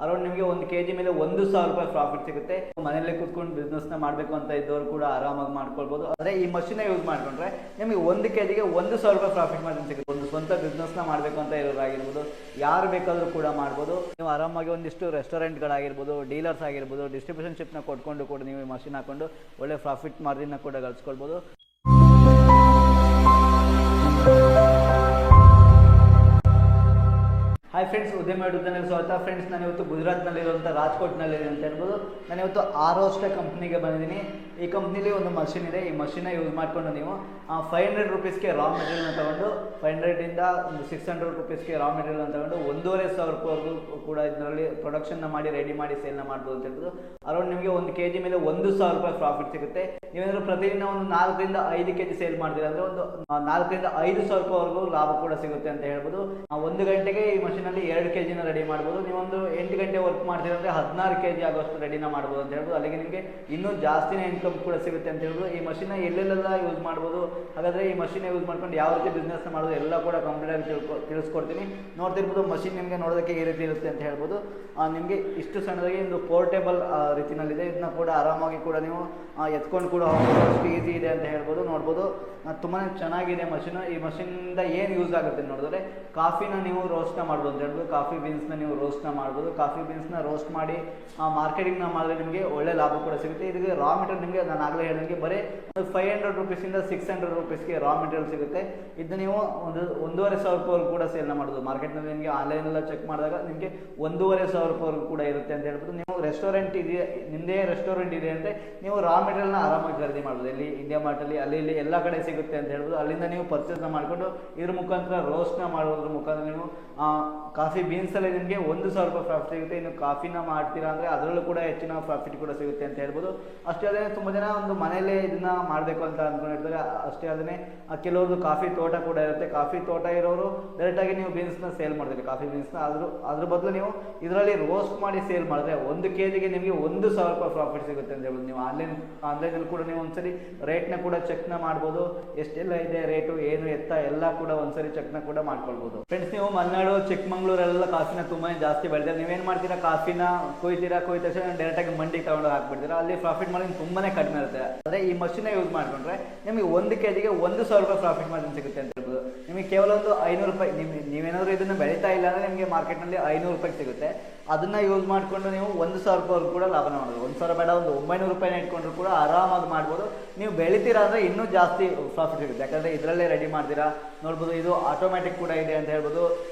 Around ನಿಮಗೆ 1 kg ಮೇಲೆ 1,000 ರೂಪಾಯಿ ಪ್ರಾಫಿಟ್ ಸಿಗುತ್ತೆ. ಮನೆಯಲ್ಲೇ ಕೂತ್ಕೊಂಡು ಬಿಸ್ನೆಸ್ ನ ಮಾಡಬೇಕು ಅಂತ ಇದ್ದವರು ಕೂಡ ಆರಾಮಾಗಿ ಮಾಡ್ಕೊಳ್ಬಹುದು. ಆದ್ರೆ ಈ ಮಷೀನ್ ಯೂಸ್ ಮಾಡ್ಕೊಂಡ್ರೆ ನಿಮಗೆ 1 kgಗೆ 1,000 ರೂಪಾಯಿ ಪ್ರಾಫಿಟ್ ಮಾರ್ಜಿನ್ ಸಿಗುತ್ತೆ. ಒಂದು ಸ್ವಂತ ಬಿಸ್ನೆಸ್ ನ ಮಾಡಬೇಕು ಅಂತ ಇರೋರಾಗಿರ್ಬೋದು, ಯಾರು ಬೇಕಾದ್ರೂ ಕೂಡ ಮಾಡ್ಬೋದು. ನೀವು ಆರಾಮಾಗಿ ಒಂದಿಷ್ಟು ರೆಸ್ಟೋರೆಂಟ್ಗಳಾಗಿರ್ಬೋದು, ಡೀಲರ್ಸ್ ಆಗಿರ್ಬೋದು, ಡಿಸ್ಟ್ರಿಬ್ಯೂಷನ್ ಶಿಪ್ ನ ಕೊಟ್ಕೊಂಡು ಕೂಡ ನೀವು ಈ ಮಷೀನ್ ಹಾಕೊಂಡು ಒಳ್ಳೆ ಪ್ರಾಫಿಟ್ ಮಾರ್ಜಿನ್ ನ ಕೂಡ ಗಳಿಸ್ಕೊಳ್ಬಹುದು. ಹಾಯ್ ಫ್ರೆಂಡ್ಸ್, ಉದ್ಯಮ ಯೂಟ್ಯೂಬ್ನಲ್ಲಿ ಸ್ವಾಗತ. ಫ್ರೆಂಡ್ಸ್, ನಾನು ಇವತ್ತು ಗುಜರಾತ್ನಲ್ಲಿರುವಂಥ ರಾಜ್ಕೋಟ್ನಲ್ಲಿ ಅಂತ ಹೇಳ್ಬೋದು. ನಾನು ಇವತ್ತು ಆರೋಸ್ಟೆ ಕಂಪ್ನಿಗೆ ಬಂದಿದ್ದೀನಿ. ಈ ಕಂಪ್ನಿಲಿ ಒಂದು ಮಷಿನ್ ಇದೆ. ಈ ಮಷಿನ್ನ ಯೂಸ್ ಮಾಡಿಕೊಂಡು ನೀವು 500 ರೂಪೀಸ್ಗೆ ರಾ ಮೆಟೀರಿಯಲ್ನ ತಗೊಂಡು 500ಇಂದ ಒಂದು 600 ರೂಪೀಸ್ಗೆ ರಾ ಮೆಟೀರಿಯಲ್ನ ತಗೊಂಡು 1,500 ರೂಪಾಯಿವರೆಗೂ ಕೂಡ ಇದರಲ್ಲಿ ಪ್ರೊಡಕ್ಷನ್ನ ಮಾಡಿ ರೆಡಿ ಮಾಡಿ ಸೇಲ್ನ ಮಾಡ್ಬೋದು ಅಂತ ಹೇಳ್ಬೋದು. ಅರೌಂಡ್ ನಿಮಗೆ 1 kg ಮೇಲೆ 1,000 ರೂಪಾಯಿ ಪ್ರಾಫಿಟ್ ಸಿಗುತ್ತೆ. ನೀವೇನಾದರೂ ಪ್ರತಿದಿನ ಒಂದು 4ರಿಂದ 5 kg ಸೇಲ್ ಮಾಡ್ತೀರಾ ಅಂದರೆ ಒಂದು 4ರಿಂದ 5,000 ರೂಪಾಯಿವರೆಗೂ ಲಾಭ ಕೂಡ ಸಿಗುತ್ತೆ ಅಂತ ಹೇಳ್ಬೋದು. 1 ಗಂಟೆಗೆ ಈ ಮಷೀನಲ್ಲಿ 2 kgನ ರೆಡಿ ಮಾಡ್ಬೋದು. ನೀವೊಂದು 8 ಗಂಟೆ ವರ್ಕ್ ಮಾಡ್ತೀರಾ ಅಂದರೆ 16 kg ಆಗೋಷ್ಟು ರೆಡಿನ ಮಾಡ್ಬೋದು ಅಂತ ಹೇಳ್ಬೋದು. ಅಲ್ಲಿಗೆ ನಿಮಗೆ ಇನ್ನೂ ಜಾಸ್ತಿನೇ ಇನ್ಕಮ್ ಕೂಡ ಸಿಗುತ್ತೆ ಅಂತ ಹೇಳ್ಬೋದು. ಈ ಮಷೀನ್ನ ಎಲ್ಲೆಲ್ಲ ಯೂಸ್ ಮಾಡ್ಬೋದು, ಹಾಗಾದರೆ ಈ ಮಷೀನ್ ಯೂಸ್ ಮಾಡ್ಕೊಂಡು ಯಾವ ರೀತಿ ಬಿಸ್ನೆಸ್ ಮಾಡೋದು ಎಲ್ಲ ಕೂಡ ಕಂಪ್ಲೀಟ್ ಆಗಿ ತಿಳಿಸ್ಕೊಡ್ತೀನಿ. ನೋಡ್ತಿರ್ಬೋದು, ಮಷೀನ್ ನಿಮಗೆ ನೋಡೋದಕ್ಕೆ ಈ ರೀತಿ ಇರುತ್ತೆ ಅಂತ ಹೇಳ್ಬೋದು. ನಿಮಗೆ ಇಷ್ಟು ಸಣ್ಣದಾಗಿ ಒಂದು ಪೋರ್ಟೇಬಲ್ ರೀತಿನಲ್ಲಿದೆ. ಇದನ್ನ ಕೂಡ ಆರಾಮಾಗಿ ಕೂಡ ನೀವು ಎತ್ಕೊಂಡು ಕೂಡ ಹೋಗ್ಬೋದು, ಅಷ್ಟು ಈಸಿ ಇದೆ ಅಂತ ಹೇಳ್ಬೋದು. ನೋಡ್ಬೋದು, ತುಂಬಾ ಚೆನ್ನಾಗಿದೆ ಮಷೀನು. ಈ ಮಷೀನಿಂದ ಏನು ಯೂಸ್ ಆಗುತ್ತೆ ನೋಡಿದ್ರೆ, ಕಾಫಿನ ನೀವು ರೋಸ್ಟ್ನ ಮಾಡ್ಬೋದು ಅಂತ ಹೇಳ್ಬೋದು. ಕಾಫಿ ಬೀನ್ಸ್ನ ನೀವು ರೋಸ್ಟ್ನ ಮಾಡ್ಬೋದು. ಕಾಫಿ ಬೀನ್ಸ್ನ ರೋಸ್ಟ್ ಮಾಡಿ ಮಾರ್ಕೆಟಿಂಗ್ನ ಮಾಡಿದ್ರೆ ನಿಮಗೆ ಒಳ್ಳೆ ಲಾಭ ಕೂಡ ಸಿಗುತ್ತೆ. ಇದಕ್ಕೆ ರಾ ಮೆಟೀರಿಯಲ್ ನಿಮಗೆ ನಾನು ಆಗಲೇ ಹೇಳಿದಂಗೆ ಬರೀ 500 ರೂಪೀಸಿಂದ 600 ರೂಪೀಸ್ಗೆ ರಾ ಮೆಟೀರಿಯಲ್ ಸಿಗುತ್ತೆ. ಇದು ನೀವು ಒಂದು 1,500 ರೂಪಾಯಿವರೆಗೂ ಕೂಡ ಸೇಲ್ನ ಮಾಡೋದು. ಮಾರ್ಕೆಟ್ನಲ್ಲಿ ನಿಮಗೆ ಆನ್ಲೈನೆಲ್ಲ ಚೆಕ್ ಮಾಡಿದಾಗ ನಿಮಗೆ 1,500 ರೂಪಾಯಿವರೆಗೂ ಕೂಡ ಇರುತ್ತೆ ಅಂತ ಹೇಳ್ಬೋದು. ನೀವು ರೆಸ್ಟೋರೆಂಟ್ ಇದೆ, ನಿಮ್ಮದೇ ರೆಸ್ಟೋರೆಂಟ್ ಇದೆ ಅಂದರೆ ನೀವು ರಾ ಮೆಟೀರಿಯಲ್ನ ಆರಾಮಾಗಿ ಖರೀದಿ ಮಾಡ್ಬೋದು. ಇಲ್ಲಿ ಇಂಡಿಯಾ ಮಾರ್ಟಲ್ಲಿ ಅಲ್ಲಿ ಇಲ್ಲಿ ಎಲ್ಲ ಕಡೆ ಸಿಗುತ್ತೆ ಅಂತ ಹೇಳ್ಬೋದು. ಅಲ್ಲಿಂದ ನೀವು ಪರ್ಚೇಸ್ನ ಮಾಡಿಕೊಂಡು ಇದ್ರ ಮುಖಾಂತರ ರೋಸ್ಟ್ನ ಮಾಡೋದ್ರ ಮುಖಾಂತರ ನೀವು ಕಾಫಿ ಬೀನ್ಸಲ್ಲಿ ನಿಮಗೆ 1,000 ರೂಪಾಯಿ ಪ್ರಾಫಿಟ್ ಸಿಗುತ್ತೆ. ಇನ್ನು ಕಾಫಿನ ಮಾಡ್ತೀರಾ ಅಂದರೆ ಅದರಲ್ಲೂ ಕೂಡ ಹೆಚ್ಚಿನ ಪ್ರಾಫಿಟ್ ಕೂಡ ಸಿಗುತ್ತೆ ಅಂತ ಹೇಳ್ಬೋದು. ಅಷ್ಟೇ ಅಲ್ಲದೆ ತುಂಬ ಜನ ಒಂದು ಮನೆಯಲ್ಲೇ ಇದನ್ನ ಮಾಡಬೇಕು ಅಂತ ಅಂದ್ಕೊಂಡಿರ್ತಾರೆ. ಅಷ್ಟೇ ಅಲ್ಲದೆ ಕೆಲವ್ರದ್ದು ಕಾಫಿ ತೋಟ ಕೂಡ ಇರುತ್ತೆ. ಕಾಫಿ ತೋಟ ಇರೋರು ಡೈರೆಕ್ಟಾಗಿ ನೀವು ಬೀನ್ಸ್ನ ಸೇಲ್ ಮಾಡ್ತೀರಿ, ಕಾಫಿ ಬೀನ್ಸ್ನ. ಅದ್ರ ಬದಲು ನೀವು ಇದರಲ್ಲಿ ರೋಸ್ಟ್ ಮಾಡಿ ಸೇಲ್ ಮಾಡಿದ್ರೆ 1 kgಗೆ ನಿಮಗೆ 1,000 ರೂಪಾಯಿ ಪ್ರಾಫಿಟ್ ಸಿಗುತ್ತೆ ಅಂತ ಹೇಳ್ಬೋದು. ನೀವು ಆನ್ಲೈನಲ್ಲಿ ಕೂಡ ನೀವು ಒಂದ್ಸರಿ ರೇಟ್ನ ಕೂಡ ಚೆಕ್ನ ಮಾಡ್ಬೋದು. ಎಷ್ಟೆಲ್ಲ ಇದೆ ರೇಟು, ಏನು ಎತ್ತ ಎಲ್ಲ ಕೂಡ ಒಂದ್ಸರಿ ಚೆಕ್ನ ಕೂಡ ಮಾಡ್ಕೊಳ್ಬೋದು. ಫ್ರೆಂಡ್ಸ್, ನೀವು ಮಲೆನಾಡು, ಚಿಕ್ಕಮಂಗ್ಳೂರೆಲ್ಲ ಕಾಫಿನ ತುಂಬಾ ಜಾಸ್ತಿ ಬೆಳೆದಿದ್ದಾರೆ. ನೀವೇನು ಮಾಡ್ತೀರಾ, ಕಾಫಿನ ಕೊಯ್ದ ತಕ್ಷಣ ಡೈರೆಕ್ಟಾಗಿ ಮಂಡಿಗೆ ತಗೊಂಡು ಹಾಕ್ಬಿಡ್ತೀರಾ. ಅಲ್ಲಿ ಪ್ರಾಫಿಟ್ ಮಾರ್ಜಿನ್ ತುಂಬಾನೇ ಕಡಿಮೆ ಇರುತ್ತೆ. ಆದರೆ ಈ ಮಷೀನ್ ಯೂಸ್ ಮಾಡ್ಕೊಂಡ್ರೆ ನಿಮಗೆ 1 kgಗೆ 1,000 ರೂಪಾಯಿ ಪ್ರಾಫಿಟ್ ಮಾರ್ಜಿನ್ ಸಿಗುತ್ತೆ ಅಂತ ಹೇಳ್ಬೋದು. ನಿಮಗೆ ಕೇವಲ ಒಂದು 500 ರೂಪಾಯಿ, ನೀವೇನಾದರೂ ಇದನ್ನು ಬೆಳೀತಾ ಇಲ್ಲ ಅಂದರೆ ನಿಮಗೆ ಮಾರ್ಕೆಟ್ನಲ್ಲಿ 500 ರೂಪಾಯಿ ಸಿಗುತ್ತೆ. ಅದನ್ನ ಯೂಸ್ ಮಾಡಿಕೊಂಡು ನೀವು 1,000 ರೂಪಾಯಿ ಕೂಡ ಲಾಭನ ಮಾಡ್ಬೋದು. 1,000 ಬೇಡ, ಒಂದು 900 ರೂಪಾಯಿನ ಇಟ್ಕೊಂಡ್ರು ಕೂಡ ಆರಾಮಾಗಿ ಮಾಡ್ಬೋದು. ನೀವು ಬೆಳಿತೀರಾ ಅಂದರೆ ಇನ್ನೂ ಜಾಸ್ತಿ ಪ್ರಾಫಿಟ್ ಸಿಗುತ್ತೆ. ಯಾಕಂದರೆ ಇದರಲ್ಲೇ ರೆಡಿ ಮಾಡ್ತೀರಾ. ನೋಡ್ಬೋದು, ಇದು ಆಟೋಮ್ಯಾಟಿಕ್ ಕೂಡ ಇದೆ ಅಂತ ಹೇಳ್ಬೋದು.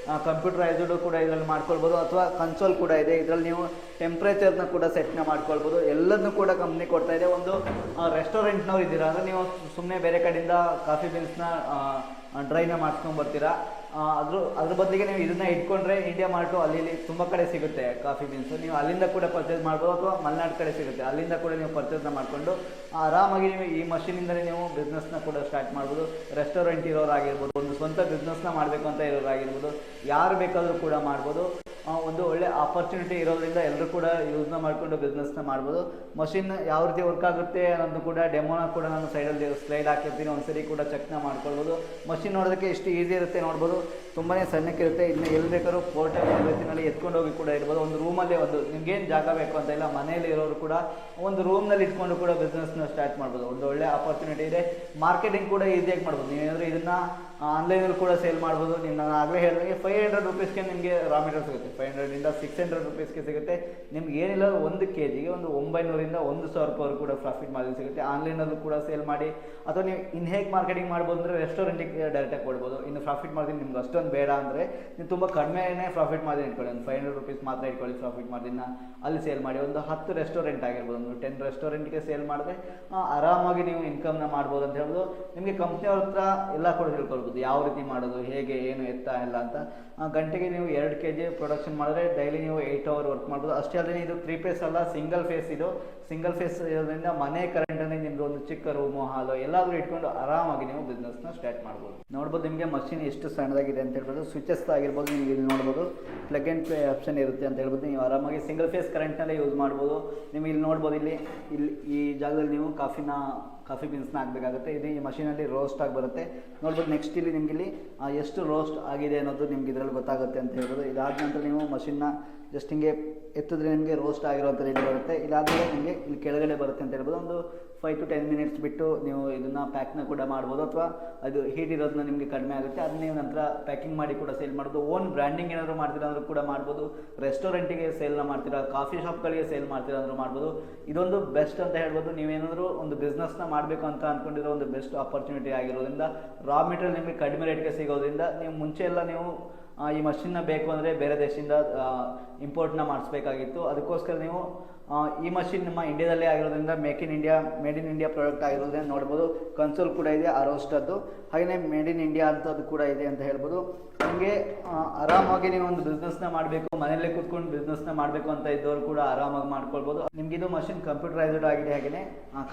ಕಂಪ್ಯೂಟರೈಸ್ಡ್ ಕೂಡ ಇದರಲ್ಲಿ ಮಾಡ್ಕೊಳ್ಬೋದು, ಅಥವಾ ಕನ್ಸೋಲ್ ಕೂಡ ಇದೆ. ಇದರಲ್ಲಿ ನೀವು ಟೆಂಪ್ರೇಚರ್ನ ಕೂಡ ಸೆಟ್ನ ಮಾಡ್ಕೊಳ್ಬೋದು. ಎಲ್ಲದನ್ನೂ ಕೂಡ ಕಂಪ್ನಿ ಕೊಡ್ತಾ ಇದೆ. ಒಂದು ರೆಸ್ಟೋರೆಂಟ್ನವ್ರು ಇದ್ದೀರಾ ಅಂದರೆ ನೀವು ಸುಮ್ಮನೆ ಬೇರೆ ಕಡೆಯಿಂದ ಕಾಫಿ ಬೀನ್ಸ್ನ ಡ್ರೈನ ಮಾಡ್ಕೊಂಡು ಬರ್ತೀರಾ. ಅದ್ರ ಬದಲಿಗೆ ನೀವು ಇದನ್ನ ಇಟ್ಕೊಂಡ್ರೆ ಇಂಡಿಯಾ ಮಾರ್ಟು ಅಲ್ಲಿ ಇಲ್ಲಿ ತುಂಬ ಕಡೆ ಸಿಗುತ್ತೆ ಕಾಫಿ ಬೀನ್ಸ್. ನೀವು ಅಲ್ಲಿಂದ ಕೂಡ ಪರ್ಚೇಸ್ ಮಾಡ್ಬೋದು, ಅಥವಾ ಮಲೆನಾಡು ಕಡೆ ಸಿಗುತ್ತೆ, ಅಲ್ಲಿಂದ ಕೂಡ ನೀವು ಪರ್ಚೇಸ್ನ ಮಾಡಿಕೊಂಡು ಆರಾಮಾಗಿ ನೀವು ಈ ಮಷೀನಿಂದಲೇ ನೀವು ಬಿಸ್ನೆಸ್ನ ಕೂಡ ಸ್ಟಾರ್ಟ್ ಮಾಡ್ಬೋದು. ರೆಸ್ಟೋರೆಂಟ್ ಇರೋರಾಗಿರ್ಬೋದು, ಒಂದು ಸ್ವಂತ ಬಿಸ್ನೆಸ್ನ ಮಾಡಬೇಕು ಅಂತ ಇರೋರಾಗಿರ್ಬೋದು, ಯಾರು ಬೇಕಾದರೂ ಕೂಡ ಮಾಡ್ಬೋದು. ಒಂದು ಒಳ್ಳೆ ಆಪರ್ಚುನಿಟಿ ಇರೋದ್ರಿಂದ ಎಲ್ಲರೂ ಕೂಡ ಯೂಸ್ನ ಮಾಡಿಕೊಂಡು ಬಿಸ್ನೆಸ್ನ ಮಾಡ್ಬೋದು. ಮಷಿನ್ ಯಾವ ರೀತಿ ವರ್ಕ್ ಆಗುತ್ತೆ ಅನ್ನೋದು ಕೂಡ ಡೆಮೋನ ಕೂಡ ನಾನು ಸೈಡಲ್ಲಿ ಸ್ಲೈಡ್ ಹಾಕಿರ್ತೀನಿ, ಒಂದ್ಸರಿ ಕೂಡ ಚೆಕ್ನ ಮಾಡ್ಕೊಳ್ಬೋದು. ಮಷಿನ್ ನೋಡೋದಕ್ಕೆ ಎಷ್ಟು ಈಸಿ ಇರುತ್ತೆ ನೋಡ್ಬೋದು, ತುಂಬಾ ಸಣ್ಣಕ್ಕಿರುತ್ತೆ. ಇದನ್ನ ಎಲ್ಲಿ ಬೇಕಾದ್ರೂ ಪೋರ್ಟೇಬಲ್ ರೀತಿಯಲ್ಲಿ ಎತ್ಕೊಂಡು ಹೋಗಿ ಕೂಡ ಇರ್ಬೋದು. ಒಂದು ರೂಮಲ್ಲೇ ಒಂದು ನಿಮ್ಗೇನು ಜಾಗ ಬೇಕು ಅಂತ ಇಲ್ಲ, ಮನೆಯಲ್ಲಿ ಇರೋರು ಕೂಡ ಒಂದು ರೂಮ್ನಲ್ಲಿ ಇಟ್ಕೊಂಡು ಕೂಡ ಬಿಸ್ನೆಸ್ನ ಸ್ಟಾರ್ಟ್ ಮಾಡ್ಬೋದು. ಒಂದು ಒಳ್ಳೆ ಆಪರ್ಚುನಿಟಿ ಇದೆ. ಮಾರ್ಕೆಟಿಂಗ್ ಕೂಡ ಈಸಿಯಾಗಿ ಮಾಡ್ಬೋದು. ನೀವೇನಾದರೂ ಇದನ್ನ ಆನ್ಲೈನಲ್ಲಿ ಕೂಡ ಸೇಲ್ ಮಾಡ್ಬೋದು. ನಾನು ಆಗಲೇ ಹೇಳಿದಂಗೆ 500 ರೂಪೀಸ್ಗೆ ನಿಮಗೆ ರಾ ಮೆಟೀರಿಯಲ್ ಸಿಗುತ್ತೆ. 500ಇಂದ 600 ರೂಪೀಸ್ಗೆ ಸಿಗುತ್ತೆ. ನಿಮ್ಗೆ ಏನಿಲ್ಲ 1 kgಗೆ ಒಂದು 900ರಿಂದ 1,000 ರೂಪಾಯಿವರೆಗೂ ಕೂಡ ಪ್ರಾಫಿಟ್ ಮಾರ್ಜಿನ್ ಸಿಗುತ್ತೆ. ಆನ್ಲೈನಲ್ಲೂ ಕೂಡ ಸೇಲ್ ಮಾಡಿ, ಅಥವಾ ನೀವು ಇನ್ನು ಹೇಗೆ ಮಾರ್ಕೆಟಿಂಗ್ ಮಾಡ್ಬೋದು ಅಂದರೆ ರೆಸ್ಟೋರೆಂಟಿಗೆ ಡೈರೆಕ್ಟಾಗಿ ಕೊಡ್ಬೋದು. ಇನ್ನು ಪ್ರಾಫಿಟ್ ಮಾರ್ಜಿನ್ ನಿಮ್ಗೆ ಅಷ್ಟೊಂದು ಬೇಡ ಅಂದರೆ ನೀವು ತುಂಬ ಕಡಿಮೆನೇ ಪ್ರಾಫಿಟ್ ಮಾರ್ಜಿನ್ ಇಟ್ಕೊಳ್ಳಿ. ಒಂದು 500 ರೂಪೀಸ್ ಮಾತ್ರ ಇಟ್ಕೊಳ್ಳಿ ಪ್ರಾಫಿಟ್ ಮಾರ್ಜಿನ್ನ. ಅಲ್ಲಿ ಸೇಲ್ ಮಾಡಿ ಒಂದು 10 ರೆಸ್ಟೋರೆಂಟ್ ಆಗಿರ್ಬೋದು, ಒಂದು 10 ರೆಸ್ಟೋರೆಂಟ್ಗೆ ಸೇಲ್ ಮಾಡಿದ್ರೆ ಆರಾಮಾಗಿ ನೀವು ಇನ್ಕಮ್ನ ಮಾಡ್ಬೋದು ಅಂತ ಹೇಳ್ಬೋದು. ನಿಮಗೆ ಕಂಪ್ನಿಯವ್ರ ಹತ್ರ ಎಲ್ಲ ಕೂಡ ತಿಳ್ಕೊಳ್ಬೋದು, ಯಾವ ರೀತಿ ಮಾಡೋದು, ಹೇಗೆ, ಏನು ಎತ್ತ ಎಲ್ಲ ಅಂತ. ಗಂಟೆಗೆ ನೀವು 2 kg ಪ್ರೊಡಕ್ಷನ್ ಮಾಡಿದ್ರೆ ಡೈಲಿ ನೀವು 8 ಅವರ್ ವರ್ಕ್ ಮಾಡ್ಬೋದು. ಅಷ್ಟೇ ಅಲ್ಲದೆ ಇದು 3 ಫೇಸ್ ಅಲ್ಲ, ಸಿಂಗಲ್ ಫೇಸ್. ಇದು ಸಿಂಗಲ್ ಫೇಸ್ ಇರೋದ್ರಿಂದ ಮನೆ ಕರೆಂಟಲ್ಲಿ ನಿಮ್ದು ಒಂದು ಚಿಕ್ಕ ರೂಮು, ಹಾಲು ಎಲ್ಲಾದರೂ ಇಟ್ಕೊಂಡು ಆರಾಮಾಗಿ ನೀವು ಬಿಸ್ನೆಸ್ನ ಸ್ಟಾರ್ಟ್ ಮಾಡ್ಬೋದು. ನೋಡ್ಬೋದು, ನಿಮಗೆ ಮಷಿನ್ ಎಷ್ಟು ಸಣ್ಣದಾಗಿದೆ ಅಂತ ಹೇಳ್ಬೋದು. ಸ್ವಿಚಸ್ ಆಗಿರ್ಬೋದು, ನೀವು ಇಲ್ಲಿ ನೋಡ್ಬೋದು ಪ್ಲಗ್ ಆ್ಯಂಡ್ ಪ್ಲೇ ಆಪ್ಷನ್ ಇರುತ್ತೆ ಅಂತ ಹೇಳ್ಬೋದು. ನೀವು ಆರಾಮಾಗಿ ಸಿಂಗಲ್ ಫೇಸ್ ಕರೆಂಟ್ನಲ್ಲೇ ಯೂಸ್ ಮಾಡ್ಬೋದು. ನೀವು ಇಲ್ಲಿ ನೋಡ್ಬೋದು, ಇಲ್ಲಿ ಈ ಜಾಗದಲ್ಲಿ ನೀವು ಕಾಫಿ ಬೀನ್ಸ್ನ ಹಾಕಬೇಕಾಗುತ್ತೆ. ಇದು ಈ ಮಷೀನಲ್ಲಿ ರೋಸ್ಟ್ ಆಗಿ ಬರುತ್ತೆ. ನೋಡ್ಬೋದು, ನೆಕ್ಸ್ಟ್ ಇಲ್ಲಿ ನಿಮ್ಗೆ ಇಲ್ಲಿ ಎಷ್ಟು ರೋಸ್ಟ್ ಆಗಿದೆ ಅನ್ನೋದು ನಿಮ್ಗೆ ಇದರಲ್ಲಿ ಗೊತ್ತಾಗುತ್ತೆ ಅಂತ ಹೇಳ್ಬೋದು. ಇದಾದ ನಂತರ ನೀವು ಮಷಿನ್ನ ಜಸ್ಟ್ ಹಿಂಗೆ ಎತ್ತಿದ್ರೆ ನಿಮಗೆ ರೋಸ್ಟ್ ಆಗಿರೋಂಥ ರೀತಿ ಬರುತ್ತೆ. ಇದಾದಮೇಲೆ ನಿಮಗೆ ಇಲ್ಲಿ ಕೆಳಗಡೆ ಬರುತ್ತೆ ಅಂತ ಹೇಳ್ಬೋದು. ಒಂದು 5 to 10 ಮಿನಿಟ್ಸ್ ಬಿಟ್ಟು ನೀವು ಇದನ್ನು ಪ್ಯಾಕ್ನ ಕೂಡ ಮಾಡ್ಬೋದು, ಅಥವಾ ಅದು ಹೀಟ್ ಇರೋದನ್ನ ನಿಮಗೆ ಕಡಿಮೆ ಆಗುತ್ತೆ, ಅದನ್ನ ನೀವು ನಂತರ ಪ್ಯಾಕಿಂಗ್ ಮಾಡಿ ಕೂಡ ಸೇಲ್ ಮಾಡ್ಬೋದು. ಓನ್ ಬ್ರ್ಯಾಂಡಿಂಗ್ ಏನಾದರೂ ಮಾಡ್ತೀರಾ ಅಂದರೂ ಕೂಡ ಮಾಡ್ಬೋದು, ರೆಸ್ಟೋರೆಂಟಿಗೆ ಸೇಲ್ನ ಮಾಡ್ತೀರಾ, ಕಾಫಿ ಶಾಪ್ಗಳಿಗೆ ಸೇಲ್ ಮಾಡ್ತೀರಾ ಅಂದರೂ ಮಾಡ್ಬೋದು. ಇದೊಂದು ಬೆಸ್ಟ್ ಅಂತ ಹೇಳ್ಬೋದು. ನೀವೇನಾದರೂ ಒಂದು ಬಿಸ್ನೆಸ್ನ ಮಾಡಬೇಕು ಅಂತ ಅಂದ್ಕೊಂಡಿರೋ ಒಂದು ಬೆಸ್ಟ್ ಆಪರ್ಚುನಿಟಿ ಆಗಿರೋದ್ರಿಂದ, ರಾ ಮೆಟೀರಿಯಲ್ ನಿಮಗೆ ಕಡಿಮೆ ರೇಟ್ಗೆ ಸಿಗೋದ್ರಿಂದ, ನೀವು ಮುಂಚೆ ಎಲ್ಲ ನೀವು ಈ ಮಷಿನ್ನ ಬೇಕು ಅಂದರೆ ಬೇರೆ ದೇಶದಿಂದ ಇಂಪೋರ್ಟ್ನ ಮಾಡಿಸ್ಬೇಕಾಗಿತ್ತು. ಅದಕ್ಕೋಸ್ಕರ ನೀವು ಈ ಮಷಿನ್ ನಮ್ಮ ಇಂಡಿಯಾದಲ್ಲೇ ಆಗಿರೋದ್ರಿಂದ ಮೇಡ್ ಇನ್ ಇಂಡಿಯಾ ಪ್ರಾಡಕ್ಟ್ ಆಗಿರೋದ್ರಿಂದ ನೋಡ್ಬೋದು. ಕನ್ಸೋಲ್ ಕೂಡ ಇದೆ ಆರೋಸ್ಟದ್ದು, ಹಾಗೆಯೇ ಮೇಡ್ ಇನ್ ಇಂಡಿಯಾ ಅಂತದ್ದು ಕೂಡ ಇದೆ ಅಂತ ಹೇಳ್ಬೋದು. ನಿಮಗೆ ಆರಾಮಾಗಿ ನೀವು ಒಂದು ಬಿಸ್ನೆಸ್ನ ಮಾಡಬೇಕು, ಮನೆಯಲ್ಲೇ ಕೂತ್ಕೊಂಡು ಬಿಸ್ನೆಸ್ನ ಮಾಡಬೇಕು ಅಂತ ಇದ್ದವರು ಕೂಡ ಆರಾಮಾಗಿ ಮಾಡ್ಕೊಳ್ಬೋದು. ನಿಮ್ಗೆ ಇದು ಮಷಿನ್ ಕಂಪ್ಯೂಟರೈಸ್ಡ್ ಆಗಿದೆ, ಹಾಗೆಯೇ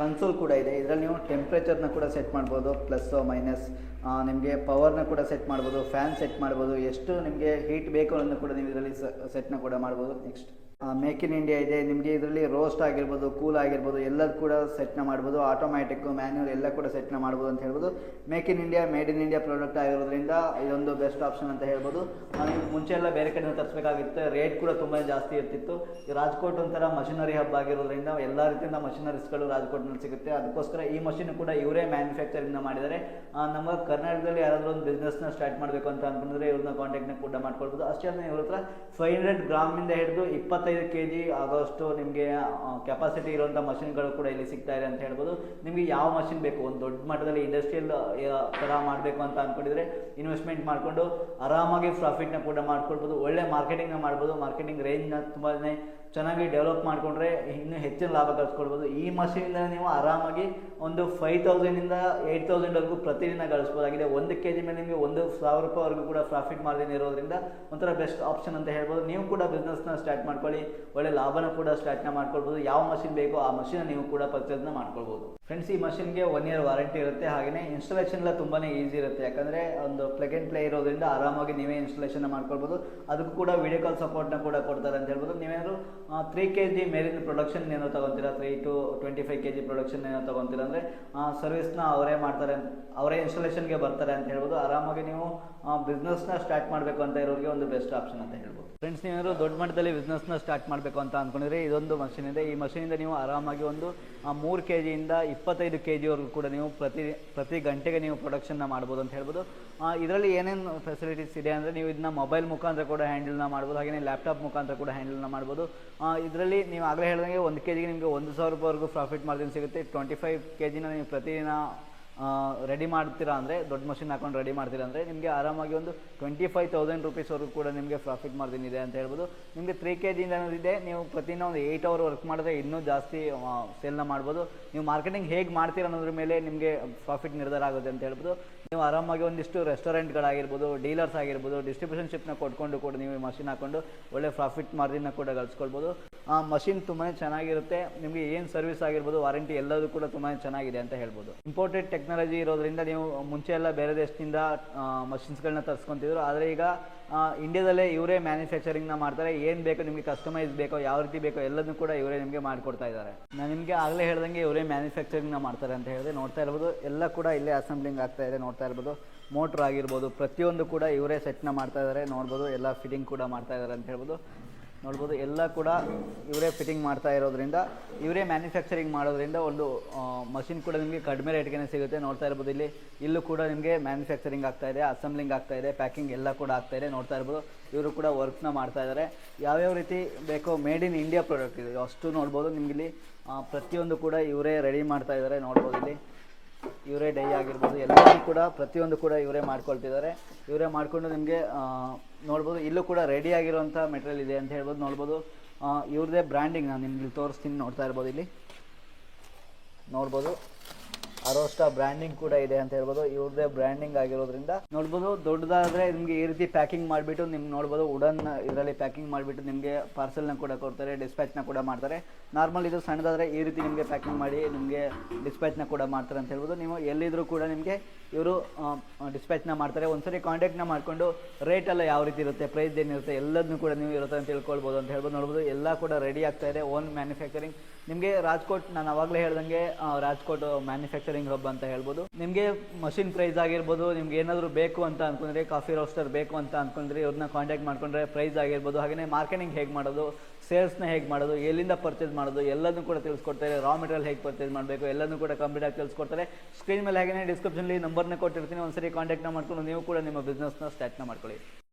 ಕನ್ಸೋಲ್ ಕೂಡ ಇದೆ. ಇದರಲ್ಲಿ ನೀವು ಟೆಂಪ್ರೇಚರ್ನ ಕೂಡ ಸೆಟ್ ಮಾಡ್ಬೋದು, ಪ್ಲಸ್ ಮೈನಸ್, ನಿಮಗೆ ಪವರ್ನ ಕೂಡ ಸೆಟ್ ಮಾಡ್ಬೋದು, ಫ್ಯಾನ್ ಸೆಟ್ ಮಾಡ್ಬೋದು, ಎಷ್ಟು ನಿಮಗೆ ಹೀಟ್ ಬೇಕು ಅನ್ನೋದನ್ನು ಕೂಡ ನೀವು ಇದರಲ್ಲಿ ಸೆಟ್ನ ಕೂಡ ಮಾಡ್ಬೋದು. ನೆಕ್ಸ್ಟ್ ಮೇಕ್ ಇನ್ ಇಂಡಿಯಾ ಇದೆ. ನಿಮಗೆ ಇದರಲ್ಲಿ ರೋಸ್ಟ್ ಆಗಿರ್ಬೋದು, ಕೂಲ್ ಆಗಿರ್ಬೋದು, ಎಲ್ಲದೂ ಕೂಡ ಸೆಟ್ನ ಮಾಡ್ಬೋದು. ಆಟೋಮ್ಯಾಟಿಕ್ಕು, ಮ್ಯಾನ್ಯುವಲ್ ಎಲ್ಲ ಕೂಡ ಸೆಟ್ನ ಮಾಡ್ಬೋದು ಅಂತ ಹೇಳ್ಬೋದು. Make in India, made in India product ಆಗಿರೋದ್ರಿಂದ ಇದೊಂದು ಬೆಸ್ಟ್ ಆಪ್ಷನ್ ಅಂತ ಹೇಳ್ಬೋದು. ನೀವು ಮುಂಚೆ ಎಲ್ಲ ಬೇರೆ ಕಡೆಯಿಂದ ತರಿಸಬೇಕಾಗಿತ್ತು, ರೇಟ್ ಕೂಡ ತುಂಬ ಜಾಸ್ತಿ ಇರ್ತಿತ್ತು. ಈ ರಾಜ್ಕೋಟ್ ಒಂಥರ ಮಷಿನರಿ ಹಬ್ ಆಗಿರೋದ್ರಿಂದ ಎಲ್ಲ ರೀತಿಯಿಂದ ಮಷಿನರೀಸ್ಗಳು ರಾಜ್ಕೋಟ್ನಲ್ಲಿ ಸಿಗುತ್ತೆ. ಅದಕ್ಕೋಸ್ಕರ ಈ ಮಷಿನ್ ಕೂಡ ಇವರೇ ಮ್ಯಾನುಫ್ಯಾಕ್ಚರಿಂಗ್ ಮಾಡಿದ್ದಾರೆ. ನಮ್ಮ ಕರ್ನಾಟಕದಲ್ಲಿ ಯಾರಾದರೂ ಒಂದು ಬಿಸ್ನೆಸ್ನ ಸ್ಟಾರ್ಟ್ ಮಾಡಬೇಕು ಅಂತ ಅಂದ್ಕೊಂಡ್ರೆ ಇವ್ರನ್ನ ಕಾಂಟ್ಯಾಕ್ಟ್ನ ಕೂಡ ಮಾಡ್ಕೊಳ್ಬೋದು. ಅಷ್ಟೇ ಅಲ್ಲದೆ ಇವ್ರ ಹತ್ರ 500 ಗ್ರಾಮಿಂದ ಹಿಡಿದು 25 kg ಆಗೋಷ್ಟು ನಿಮಗೆ ಕೆಪಾಸಿಟಿ ಇರುವಂಥ ಮಷಿನ್ಗಳು ಕೂಡ ಇಲ್ಲಿ ಸಿಗ್ತಾ ಇದೆ ಅಂತ ಹೇಳ್ಬೋದು. ನಿಮಗೆ ಯಾವ ಮಷಿನ್ ಬೇಕು, ಒಂದು ದೊಡ್ಡ ಮಟ್ಟದಲ್ಲಿ ಇಂಡಸ್ಟ್ರಿಯಲ್ ಥರ ಮಾಡಬೇಕು ಅಂತ ಅಂದ್ಕೊಂಡಿದ್ರೆ ಇನ್ವೆಸ್ಟ್ಮೆಂಟ್ ಮಾಡಿಕೊಂಡು ಆರಾಮಾಗಿ ಪ್ರಾಫಿಟ್ನ ಕೂಡ ಮಾಡ್ಕೊಳ್ಬೋದು. ಒಳ್ಳೆ ಮಾರ್ಕೆಟಿಂಗ್ನ ಮಾಡ್ಬೋದು. ಮಾರ್ಕೆಟಿಂಗ್ ರೇಂಜ್ನ ತುಂಬಾ ಚೆನ್ನಾಗಿ ಡೆವಲಪ್ ಮಾಡಿಕೊಂಡ್ರೆ ಇನ್ನೂ ಹೆಚ್ಚಿನ ಲಾಭ ಗಳಿಸ್ಕೊಳ್ಬೋದು. ಈ ಮಷೀನಿಂದ ನೀವು ಆರಾಮಾಗಿ ಒಂದು 5,000ಇಂದ 8,000ವರೆಗೂ ಪ್ರತಿದಿನ ಗಳಿಸ್ಬೋದಾಗಿದೆ. 1 kg ಮೇಲೆ ನಿಮಗೆ 1,000 ರೂಪಾಯಿವರೆಗೂ ಕೂಡ ಪ್ರಾಫಿಟ್ ಮಾರ್ಜಿನ್ ಇರೋದ್ರಿಂದ ಒಂಥರ ಬೆಸ್ಟ್ ಆಪ್ಷನ್ ಅಂತ ಹೇಳ್ಬೋದು. ನೀವು ಕೂಡ ಬಿಸ್ನೆಸ್ನ ಸ್ಟಾರ್ಟ್ ಮಾಡ್ಕೊಳ್ಳಿ, ಒಳ್ಳೆ ಲಾಭನ ಕೂಡ ಸ್ಟಾರ್ಟ್ನ ಮಾಡ್ಕೊಳ್ಬೋದು. ಯಾವ ಮಷಿನ್ ಬೇಕೋ ಆ ಮಷಿನ್ ನೀವು ಕೂಡ ಪರ್ಚೇಸ್ನ ಮಾಡ್ಕೊಳ್ಬೋದು. ಫ್ರೆಂಡ್ಸ್, ಈ ಮಷಿನ್ಗೆ 1 year ವಾರಂಟಿ ಇರುತ್ತೆ. ಹಾಗೆಯೇ ಇನ್ಸ್ಟಾಲೇಷನ್ ಎಲ್ಲ ತುಂಬಾ ಈಸಿ ಇರುತ್ತೆ, ಯಾಕಂದರೆ ಒಂದು ಪ್ಲಗ್ ಆ್ಯಂಡ್ ಪ್ಲೇ ಇರೋದ್ರಿಂದ ಆರಾಮಾಗಿ ನೀವೇ ಇನ್ಸ್ಟಾಲೇಷನ್ ಮಾಡ್ಕೊಳ್ಬೋದು. ಅದಕ್ಕೂ ಕೂಡ ವಿಡಿಯೋ ಕಾಲ್ ಸಪೋರ್ಟ್ನ ಕೂಡ ಕೊಡ್ತಾರೆ ಅಂತ ಹೇಳ್ಬೋದು. ನೀವೇನಾದ್ರು 3 kg ಮೇಲಿನ ಪ್ರೊಡಕ್ಷನ್ ಏನೋ ತೊಗೊತೀರಾ, 3 to 25 kg ಪ್ರೊಡಕ್ಷನ್ ಏನೋ ತೊಗೊತೀರಾ ಅಂದರೆ ಸರ್ವಿಸ್ನ ಅವರೇ ಮಾಡ್ತಾರೆ, ಅವರೇ ಇನ್ಸ್ಟಾಲೇಷನ್ಗೆ ಬರ್ತಾರೆ ಅಂತ ಹೇಳ್ಬೋದು. ಆರಾಮಾಗಿ ನೀವು ಬಿಸ್ನೆಸ್ನ ಸ್ಟಾರ್ಟ್ ಮಾಡಬೇಕು ಅಂತ ಇರೋರಿಗೆ ಒಂದು ಬೆಸ್ಟ್ ಆಪ್ಷನ್ ಅಂತ ಹೇಳ್ಬೋದು. ಫ್ರೆಂಡ್ಸ್, ನೀವೇನಾದ್ರು ದೊಡ್ಡ ಮಟ್ಟದಲ್ಲಿ ಬಿಸ್ನೆಸ್ನ ಸ್ಟಾರ್ಟ್ ಮಾಡಬೇಕು ಅಂತ ಅಂದ್ಕೊಂಡಿದ್ರೆ ಇದೊಂದು ಮಷಿನ್ ಇದೆ. ಈ ಮಷೀನಿಂದ ನೀವು ಆರಾಮಾಗಿ ಒಂದು 3 kgಯಿಂದ 25 kgವರೆಗೂ ಕೂಡ ನೀವು ಪ್ರತಿ ಗಂಟೆಗೆ ನೀವು ಪ್ರೊಡಕ್ಷನ್ನ ಮಾಡ್ಬೋದು ಅಂತ ಹೇಳ್ಬೋದು. ಇದರಲ್ಲಿ ಏನೇನು ಫೆಸಿಲಿಟೀಸ್ ಇದೆ ಅಂದರೆ ನೀವು ಇದನ್ನ ಮೊಬೈಲ್ ಮುಖಾಂತರ ಕೂಡ ಹ್ಯಾಂಡಲ್ನ ಮಾಡ್ಬೋದು, ಹಾಗೆಯೇ ಲ್ಯಾಪ್ಟಾಪ್ ಮುಖಾಂತರ ಕೂಡ ಹ್ಯಾಂಡಲ್ನ ಮಾಡ್ಬೋದು. ಇದರಲ್ಲಿ ನೀವು ಆಗಲೇ ಹೇಳಿದಂಗೆ 1 kgಗೆ ನಿಮಗೆ 1,000 ರೂಪಾಯಿವರೆಗೂ ಪ್ರಾಫಿಟ್ ಮಾರ್ಜಿನ್ ಸಿಗುತ್ತೆ. 25 kgನ ನೀವು ಪ್ರತಿದಿನ ರೆಡಿ ಮಾಡ್ತೀರಾ ಅಂದರೆ, ದೊಡ್ಡ ಮಷಿನ್ ಹಾಕೊಂಡು ರೆಡಿ ಮಾಡ್ತೀರಾ ಅಂದರೆ ನಿಮಗೆ ಆರಾಮಾಗಿ ಒಂದು 25,000 ರೂಪೀಸ್ವರೆಗೂ ಕೂಡ ನಿಮಗೆ ಪ್ರಾಫಿಟ್ ಮಾರ್ಜಿನ್ ಇದೆ ಅಂತ ಹೇಳ್ಬೋದು. ನಿಮಗೆ 3 kg ಇದೆ, ನೀವು ಪ್ರತಿದಿನ ಒಂದು 8 hour ವರ್ಕ್ ಮಾಡಿದ್ರೆ ಇನ್ನೂ ಜಾಸ್ತಿ ಸೇಲ್ನ ಮಾಡ್ಬೋದು. ನೀವು ಮಾರ್ಕೆಟಿಂಗ್ ಹೇಗೆ ಮಾಡ್ತೀರ ಅನ್ನೋದ್ರ ಮೇಲೆ ನಿಮಗೆ ಪ್ರಾಫಿಟ್ ನಿರ್ಧಾರ ಆಗುತ್ತೆ ಅಂತ ಹೇಳ್ಬೋದು. ನೀವು ಆರಾಮಾಗಿ ಒಂದಿಷ್ಟು ರೆಸ್ಟೋರೆಂಟ್ಗಳಾಗಿರ್ಬೋದು, ಡೀಲರ್ಸ್ ಆಗಿರ್ಬೋದು, ಡಿಸ್ಟ್ರಿಬ್ಯೂಷನ್ಶಿಪ್ನ ಕೊಟ್ಕೊಂಡು ಕೂಡ ನೀವು ಮಷಿನ್ ಹಾಕೊಂಡು ಒಳ್ಳೆ ಪ್ರಾಫಿಟ್ ಮಾರ್ಜಿನ್ನ ಕೂಡ ಗಳಿಸ್ಕೊಳ್ಬೋದು. ಮಷಿನ್ ತುಂಬಾ ಚೆನ್ನಾಗಿರುತ್ತೆ. ನಿಮಗೆ ಏನು ಸರ್ವಿಸ್ ಆಗಿರ್ಬೋದು, ವಾರಂಟಿ ಎಲ್ಲದೂ ಕೂಡ ತುಂಬಾ ಚೆನ್ನಾಗಿದೆ ಅಂತ ಹೇಳ್ಬೋದು. ಇಂಪೋರ್ಟೆಡ್ ಟೆಕ್ನಾಲಜಿ ಇರೋದ್ರಿಂದ ನೀವು ಮುಂಚೆ ಎಲ್ಲ ಬೇರೆ ದೇಶದಿಂದ ಮಷಿನ್ಸ್ಗಳನ್ನ ತರಿಸ್ಕೊತಿದ್ರು, ಆದರೆ ಈಗ ಇಂಡಿಯಾದಲ್ಲೇ ಇವರೇ ಮ್ಯಾನುಫ್ಯಾಕ್ಚರಿಂಗ್ನ ಮಾಡ್ತಾರೆ. ಏನು ಬೇಕೋ ನಿಮಗೆ ಕಸ್ಟಮೈಸ್ ಬೇಕೋ, ಯಾವ ರೀತಿ ಬೇಕೋ ಎಲ್ಲದನ್ನೂ ಕೂಡ ಇವರೇ ನಿಮಗೆ ಮಾಡಿಕೊಡ್ತಾ ಇದ್ದಾರೆ. ನಾನು ನಿಮಗೆ ಆಗಲೇ ಹೇಳ್ದಂಗೆ ಇವರೇ ಮ್ಯಾನುಫ್ಯಾಕ್ಚರಿಂಗ್ನ ಮಾಡ್ತಾರೆ ಅಂತ ಹೇಳಿದೆ. ನೋಡ್ತಾ ಇರ್ಬೋದು, ಎಲ್ಲ ಕೂಡ ಇಲ್ಲೇ ಅಸೆಂಬ್ಲಿಂಗ್ ಆಗ್ತಾ ಇದೆ. ನೋಡ್ತಾ ಇರ್ಬೋದು, ಮೋಟ್ರ್ ಆಗಿರ್ಬೋದು, ಪ್ರತಿಯೊಂದು ಕೂಡ ಇವರೇ ಸೆಟ್ನ ಮಾಡ್ತಾ ಇದ್ದಾರೆ. ನೋಡ್ಬೋದು, ಎಲ್ಲ ಫಿಟ್ಟಿಂಗ್ ಕೂಡ ಮಾಡ್ತಾ ಇದ್ದಾರೆ ಅಂತ ಹೇಳ್ಬೋದು. ನೋಡ್ಬೋದು, ಎಲ್ಲ ಕೂಡ ಇವರೇ ಫಿಟ್ಟಿಂಗ್ ಮಾಡ್ತಾ ಇರೋದ್ರಿಂದ, ಇವರೇ ಮ್ಯಾನುಫ್ಯಾಕ್ಚರಿಂಗ್ ಮಾಡೋದ್ರಿಂದ ಒಂದು ಮಷಿನ್ ಕೂಡ ನಿಮಗೆ ಕಡಿಮೆ ರೇಟ್ಗೆ ಸಿಗುತ್ತೆ. ನೋಡ್ತಾ ಇರ್ಬೋದು, ಇಲ್ಲೂ ಕೂಡ ನಿಮಗೆ ಮ್ಯಾನುಫ್ಯಾಕ್ಚರಿಂಗ್ ಆಗ್ತಾ ಇದೆ, ಅಸೆಂಬ್ಲಿಂಗ್ ಆಗ್ತಾ ಇದೆ, ಪ್ಯಾಕಿಂಗ್ ಎಲ್ಲ ಕೂಡ ಆಗ್ತಾ ಇದೆ. ನೋಡ್ತಾ ಇರ್ಬೋದು, ಇವರು ಕೂಡ ವರ್ಕ್ನ ಮಾಡ್ತಾ ಇದ್ದಾರೆ. ಯಾವ್ಯಾವ ರೀತಿ ಬೇಕೋ ಮೇಡ್ ಇನ್ ಇಂಡಿಯಾ ಪ್ರಾಡಕ್ಟ್ ಇದೆ ಅಷ್ಟು ನೋಡ್ಬೋದು. ನಿಮಗಿಲ್ಲಿ ಪ್ರತಿಯೊಂದು ಕೂಡ ಇವರೇ ರೆಡಿ ಮಾಡ್ತಾ ಇದ್ದಾರೆ. ನೋಡ್ಬೋದು, ಇಲ್ಲಿ ಇವರೇ ಡೈ ಆಗಿರ್ಬೋದು, ಎಲ್ಲವೂ ಕೂಡ ಪ್ರತಿಯೊಂದು ಕೂಡ ಇವರೇ ಮಾಡ್ಕೊಳ್ತಿದ್ದಾರೆ. ಇವರೇ ಮಾಡಿಕೊಂಡು ನಿಮಗೆ ನೋಡ್ಬೋದು, ಇಲ್ಲೂ ಕೂಡ ರೆಡಿ ಆಗಿರುವಂಥ ಮೆಟೀರಿಯಲ್ ಇದೆ ಅಂತ ಹೇಳ್ಬೋದು. ನೋಡ್ಬೋದು, ಇವ್ರದ್ದೇ ಬ್ರ್ಯಾಂಡಿಂಗ್ ನಾನು ನಿಮ್ಗೆ ತೋರಿಸ್ತೀನಿ. ನೋಡ್ತಾ ಇರ್ಬೋದು, ಇಲ್ಲಿ ನೋಡ್ಬೋದು ಅರೋಸ್ಟಾ ಬ್ರ್ಯಾಂಡಿಂಗ್ ಕೂಡ ಇದೆ ಅಂತ ಹೇಳ್ಬೋದು. ಇವ್ರದ್ದೇ ಬ್ರ್ಯಾಂಡಿಂಗ್ ಆಗಿರೋದ್ರಿಂದ ನೋಡ್ಬೋದು. ದೊಡ್ಡದಾದರೆ ನಿಮಗೆ ಈ ರೀತಿ ಪ್ಯಾಕಿಂಗ್ ಮಾಡಿಬಿಟ್ಟು ನಿಮ್ಗೆ ನೋಡ್ಬೋದು, ವುಡನ್ ಇದರಲ್ಲಿ ಪ್ಯಾಕಿಂಗ್ ಮಾಡಿಬಿಟ್ಟು ನಿಮಗೆ ಪಾರ್ಸೆಲ್ನ ಕೂಡ ಕೊಡ್ತಾರೆ, ಡಿಸ್ಪ್ಯಾಚ್ನ ಕೂಡ ಮಾಡ್ತಾರೆ. ನಾರ್ಮಲ್ ಇದು ಸಣ್ಣದಾದರೆ ಈ ರೀತಿ ನಿಮಗೆ ಪ್ಯಾಕಿಂಗ್ ಮಾಡಿ ನಿಮಗೆ ಡಿಸ್ಪ್ಯಾಚ್ನ ಕೂಡ ಮಾಡ್ತಾರೆ ಅಂತ ಹೇಳ್ಬೋದು. ನೀವು ಎಲ್ಲಿದ್ದರೂ ಕೂಡ ನಿಮಗೆ ಇವರು ಡಿಸ್ಪ್ಯಾಚ್ನ ಮಾಡ್ತಾರೆ. ಒಂದ್ಸರಿ ಕಾಂಟ್ಯಾಕ್ಟ್ನ ಮಾಡಿಕೊಂಡು ರೇಟೆಲ್ಲ ಯಾವ ರೀತಿ ಇರುತ್ತೆ, ಪ್ರೈಸ್ ಏನಿರುತ್ತೆ ಎಲ್ಲದನ್ನೂ ಕೂಡ ನೀವು ಇರುತ್ತೆ ಅಂತ ತಿಳ್ಕೊಳ್ಬೋದು ಅಂತ ಹೇಳ್ಬೋದು. ನೋಡ್ಬೋದು, ಎಲ್ಲ ಕೂಡ ರೆಡಿ ಆಗ್ತಾ ಇದೆ. ಓನ್ ಮ್ಯಾನುಫ್ಯಾಕ್ಚರಿಂಗ್ ನಿಮಗೆ ರಾಜ್ಕೋಟ್, ನಾನು ಅವಾಗಲೇ ಹೇಳ್ದಂಗೆ ರಾಜ್ಕೋಟ್ ಮ್ಯಾನುಫ್ಯಾಕ್ಚರಿಂಗ್ ಲರ್ನಿಂಗ್ ಹಬ್ ಅಂತ ಹೇಳ್ಬೋದು. ನಿಮಗೆ ಮಷಿನ್ ಪ್ರೈಸ್ ಆಗಿರ್ಬೋದು, ನಿಮ್ಗೆ ಏನಾದರೂ ಬೇಕು ಅಂತ ಅನ್ಕೊಂಡ್ರೆ, ಕಾಫಿ ರೋಸ್ಟರ್ ಬೇಕು ಅಂತ ಅನ್ಕೊಂಡ್ರೆ ಇವ್ರನ್ನ ಕಾಂಟ್ಯಾಕ್ಟ್ ಮಾಡ್ಕೊಂಡ್ರೆ ಪ್ರೈಸ್ ಆಗಿರ್ಬೋದು, ಹಾಗೆಯೇ ಮಾರ್ಕೆಟಿಂಗ್ ಹೇಗೆ ಮಾಡೋದು, ಸೇಲ್ಸ್ನ ಹೇಗೆ ಮಾಡೋದು, ಎಲ್ಲಿಂದ ಪರ್ಚೇಸ್ ಮಾಡೋದು ಎಲ್ಲದನ್ನು ಕೂಡ ತಿಳಿಸ್ಕೊಡ್ತಾರೆ. ರಾ ಮೆಟೀರಿಯಲ್ ಹೇಗೆ ಪರ್ಚೇಸ್ ಮಾಡಬೇಕು ಎಲ್ಲದನ್ನು ಕೂಡ ಕಂಪ್ಲೀಟಾಗಿ ತಿಳಿಸ್ಕೊಡ್ತಾರೆ. ಸ್ಕ್ರೀನ್ ಮೇಲೆ ಹಾಗೆಯೇ ಡಿಸ್ಕ್ರಿಪ್ಷನಲ್ಲಿ ನಂಬರ್ನ ಕೊಟ್ಟಿರ್ತೀನಿ, ಒಂದ್ಸರಿ ಕಾಂಟ್ಯಾಕ್ಟ್ನ ಮಾಡ್ಕೊಂಡು ನೀವು ಕೂಡ ನಿಮ್ಮ ಬಿಸ್ನೆಸ್ನ ಸ್ಟಾರ್ಟ್ನ ಮಾಡ್ಕೊಳ್ಳಿ.